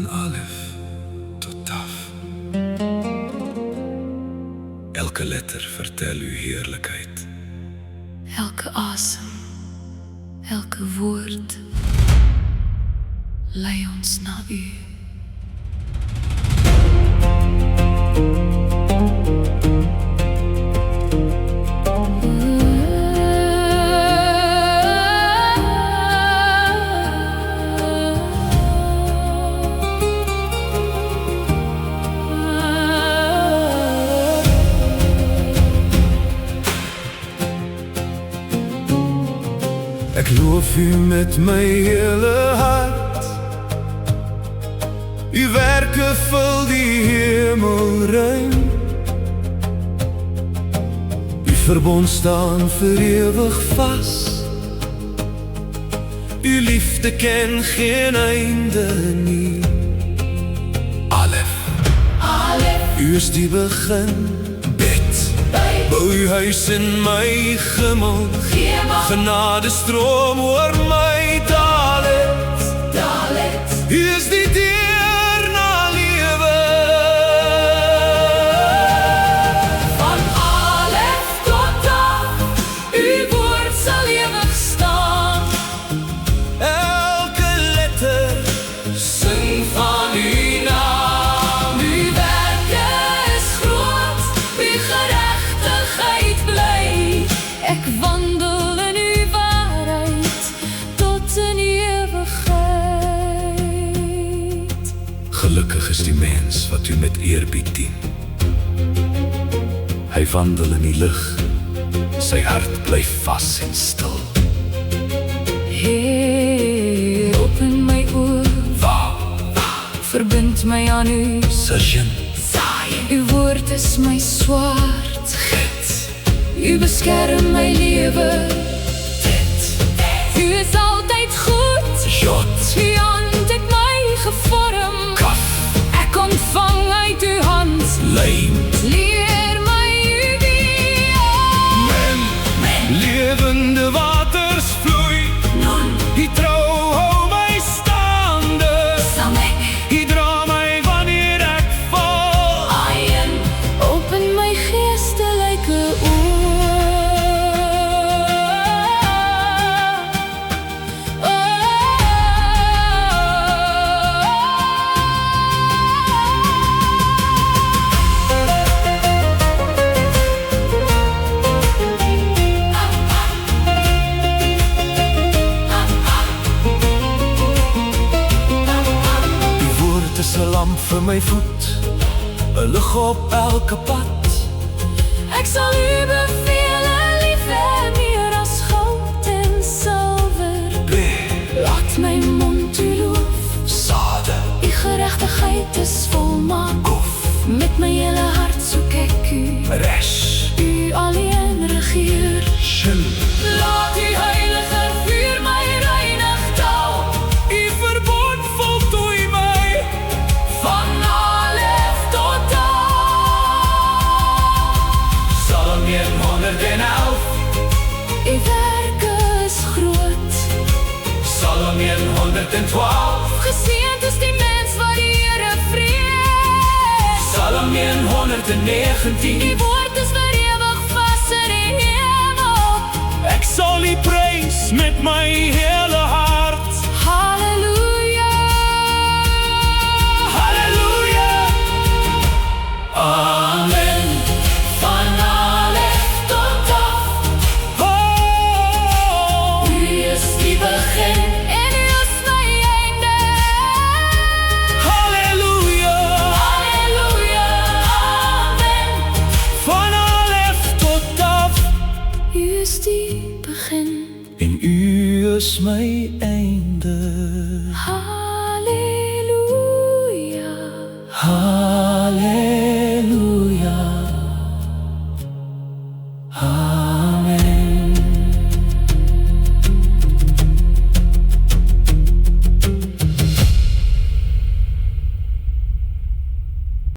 Van Alef tot Taf. Elke letter vertel uw heerlijkheid. Elke asem, elke woord lei ons na u. Ek loof u met my hele hart. U werke vul die hemelruim. U verbond staan vir ewig vas. U liefde ken geen einde nie. Alef, u is die begin. Bou uw huis in my gemel, genade stroom oor my Dalet. U is die deur na lewe. Van Alef tot Taf, uw woord sal ewig staan. Elke letter sing van uw naam. Uw werke is groot, uw gerechtigheid bly. Ek wandel in uw waarheid tot in ewigheid. Gelukkig is die mens wat u met eerbied dien. Hy wandel in die lig, sy hart bly vas en stil. Heer, open my oor, verbind my aan u. Session, Uw woord is my swaard, u beskerm my lewe. U is altyd goed, uw hand het my gevorm. Ek ontvang uit uw hand, leer my uw weë. lewende waters vloei. Die trou hou my staande. Die dra my wanneer ek val. Open my geestelike Is 'n lamp vir my voet, 'n lig op elke pad. Ek sal u beveel, lief hê meer as goud en silwer. Laat my mond u loof, Sade, u gerechtigheid is volmaak. Met my hele hart soek ek u, Resh, u alleen regeer. Shil, Laat u heilige vuur my reinig taal. u verbond voltooi my. Van Alef tot Taf, Psalm 111, uw werke is groot. Psalm 112, Geseënd is die mens wat die Here vrees. Psalm 119. Die woord is vir ewig vas in die hemel. Ek sal u prys met my hele hart. Halleluja. Halleluja. Amen. Van Alef tot Taf, Oh, u is die begin en u is my einde. halleluja. Halleluja. Amen. Van Alef tot Taf, U is die begin en u is my einde.